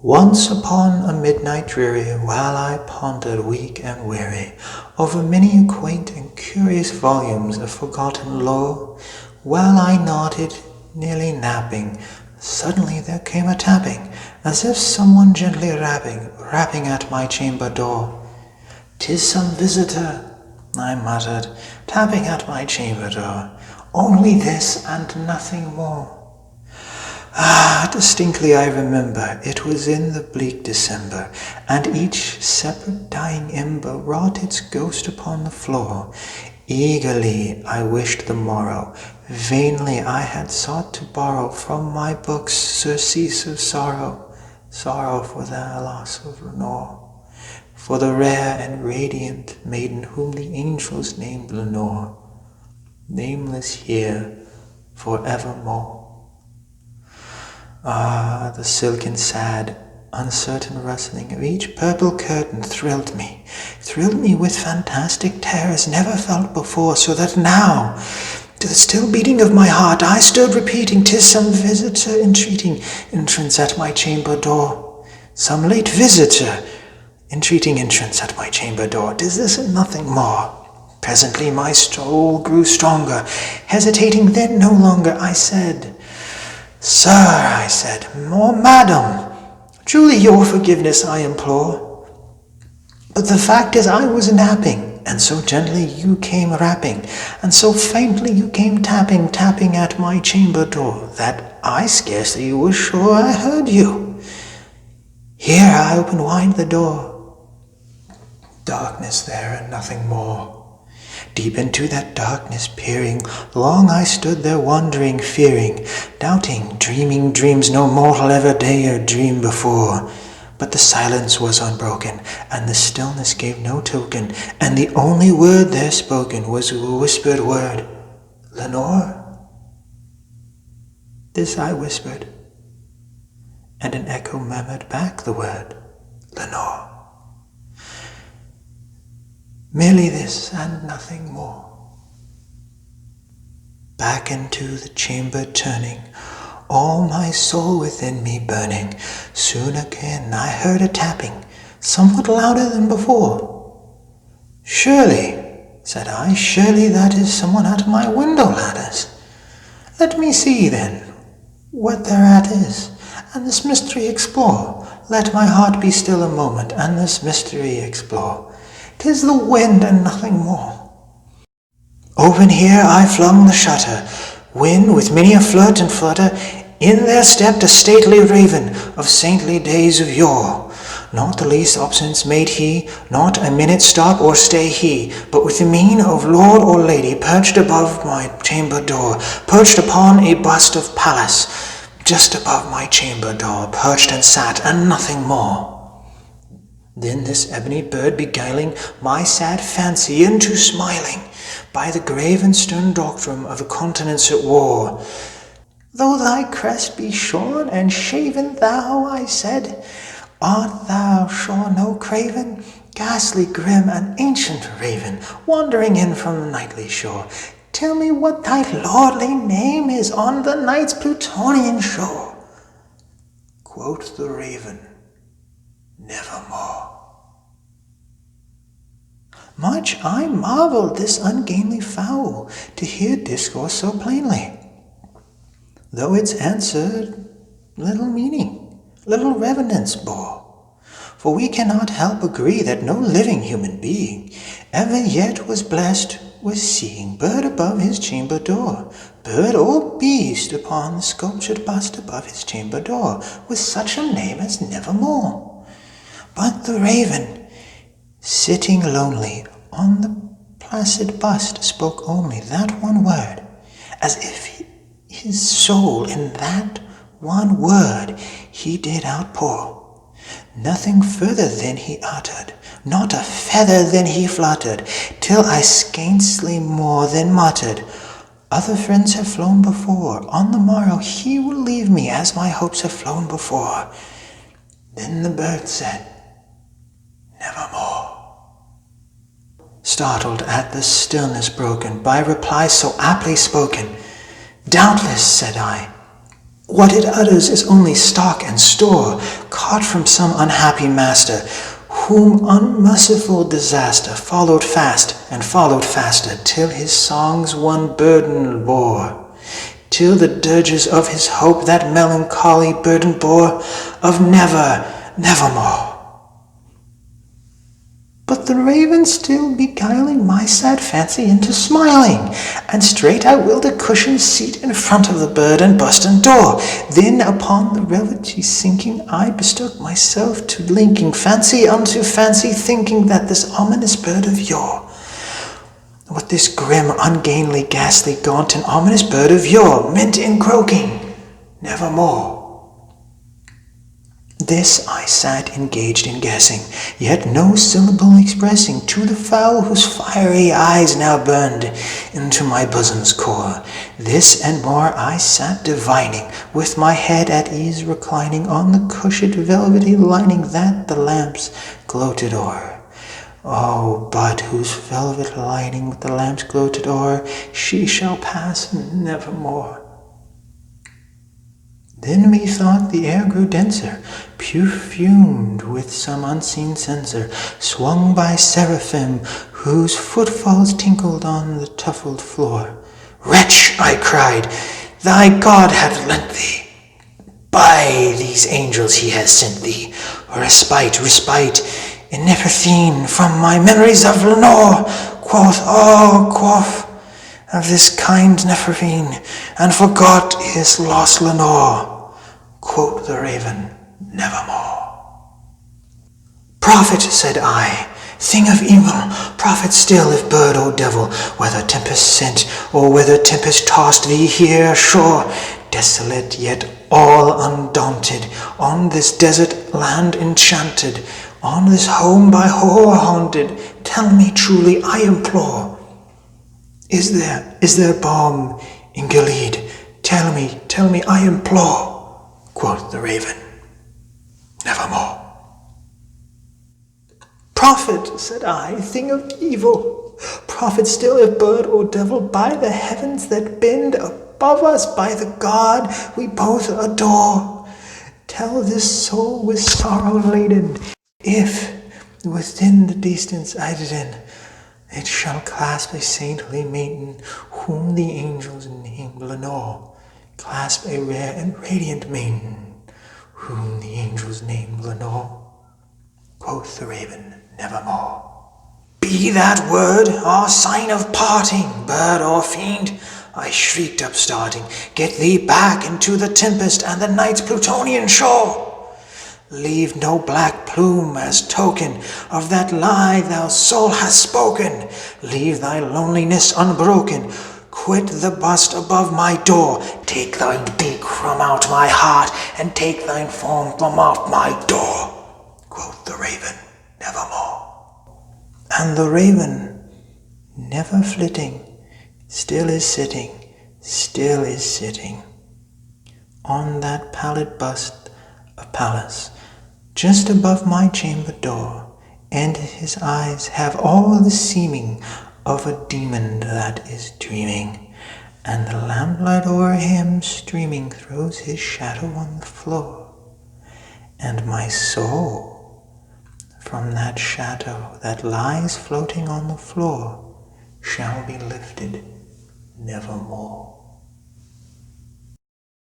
Once upon a midnight dreary, while I pondered weak and weary over many quaint and curious volumes of forgotten lore, while I nodded, nearly napping, suddenly there came a tapping, as if someone gently rapping at my chamber door. "'Tis some visitor," I muttered, tapping at my chamber door. "Only this and nothing more." Distinctly I remember, it was in the bleak December, and each separate dying ember wrought its ghost upon the floor. Eagerly I wished the morrow, vainly I had sought to borrow from my books surcease of sorrow, sorrow for the loss of Lenore, for the rare and radiant maiden whom the angels named Lenore, nameless here for evermore. The silken sad, uncertain rustling of each purple curtain thrilled me with fantastic terrors never felt before, so that now, to the still beating of my heart, I stood repeating, "'Tis some visitor entreating entrance at my chamber door. Some late visitor entreating entrance at my chamber door. 'Tis this and nothing more." Presently my soul grew stronger, hesitating then no longer, I said, "Sir," I said, "or madam, truly your forgiveness I implore. But the fact is I was napping, and so gently you came rapping, and so faintly you came tapping at my chamber door, that I scarcely was sure I heard you. Here I opened wide the door. Darkness there and nothing more. Deep into that darkness peering, long I stood there wondering, fearing, doubting, dreaming dreams no mortal ever dared dream before. But the silence was unbroken, and the stillness gave no token, and the only word there spoken was a whispered word, "Lenore?" This I whispered, and an echo murmured back the word, "Lenore." Merely this and nothing more. Back into the chamber turning, all my soul within me burning, soon again I heard a tapping, somewhat louder than before. "Surely," said I, "surely that is someone at my window ladders. Let me see, then, what thereat is, and this mystery explore. Let my heart be still a moment, and this mystery explore. 'Tis the wind and nothing more." Open here I flung the shutter, when, with many a flirt and flutter, in there stepped a stately raven of saintly days of yore. Not the least obstinance made he, not a minute stop or stay he, but with the mien of lord or lady perched above my chamber door, perched upon a bust of Pallas, just above my chamber door, perched and sat, and nothing more. Then this ebony bird beguiling my sad fancy into smiling, by the grave and stern doctrine of a countenance at war. "Though thy crest be shorn and shaven, thou," I said, "art thou sure no craven, ghastly, grim, and ancient raven, wandering in from the nightly shore? Tell me what thy lordly name is on the night's Plutonian shore." Quoth the raven, "Nevermore." Much I marvelled this ungainly fowl to hear discourse so plainly, though its answer little meaning, little reverence bore. For we cannot help agree that no living human being ever yet was blessed with seeing bird above his chamber door, bird or beast upon the sculptured bust above his chamber door, with such a name as Nevermore. But the raven, sitting lonely on the placid bust, spoke only that one word, as if his soul in that one word he did outpour. Nothing further then he uttered, not a feather then he fluttered, till I scarcely more than muttered, "Other friends have flown before, on the morrow he will leave me as my hopes have flown before." Then the bird said, "Nevermore." Startled at the stillness broken by reply so aptly spoken, "Doubtless," said I, What it utters is only stock and store, caught from some unhappy master, whom unmerciful disaster followed fast and followed faster, till his songs one burden bore, till the dirges of his hope that melancholy burden bore, of never, nevermore. But the raven still beguiling my sad fancy into smiling, and straight I willed a cushioned seat in front of the bird and bustern door. Then upon the reverie sinking, I bestook myself to linking fancy unto fancy, thinking that this ominous bird of yore, what this grim, ungainly, ghastly, gaunt, and ominous bird of yore meant in croaking, nevermore. This I sat engaged in guessing, yet no syllable expressing to the fowl whose fiery eyes now burned into my bosom's core. This and more I sat divining, with my head at ease reclining on the cushioned velvety lining that the lamps gloated o'er. Oh, but whose velvet lining with the lamps gloated o'er, she shall pass nevermore. Then methought the air grew denser, perfumed with some unseen censer, swung by seraphim, whose footfalls tinkled on the tuffled floor. Wretch, I cried, thy God hath lent thee, by these angels he has sent thee, respite, respite, in Neferthine, from my memories of Lenore, quoth of this kind Neferine, and forgot his lost Lenore. Quoth the raven, nevermore. Prophet, said I, thing of evil, prophet still, if bird or devil, whether tempest sent, or whether tempest tossed thee here ashore, desolate yet all undaunted, on this desert land enchanted, on this home by horror haunted, tell me truly, I implore, is there balm in Gilead? Tell me, I implore. Quoth the raven, nevermore. Prophet, said I, thing of evil, prophet still, if bird or devil, by the heavens that bend above us, by the God we both adore, tell this soul with sorrow laden, if within the distance Iden, it shall clasp a saintly maiden, whom the angels name Lenore, clasp a rare and radiant maiden, whom the angels name Lenore. Quoth the raven, nevermore. Be that word our sign of parting, bird or fiend, I shrieked upstarting, get thee back into the tempest and the night's Plutonian shore. Leave no black plume as token of that lie thou soul hast spoken. Leave thy loneliness unbroken. Quit the bust above my door. Take thine beak from out my heart, and take thine form from off my door. Quoth the raven, nevermore. And the raven, never flitting, still is sitting on that pallid bust of Pallas, just above my chamber door, and his eyes have all the seeming of a demon that is dreaming, and the lamplight o'er him streaming throws his shadow on the floor, and my soul from that shadow that lies floating on the floor shall be lifted nevermore.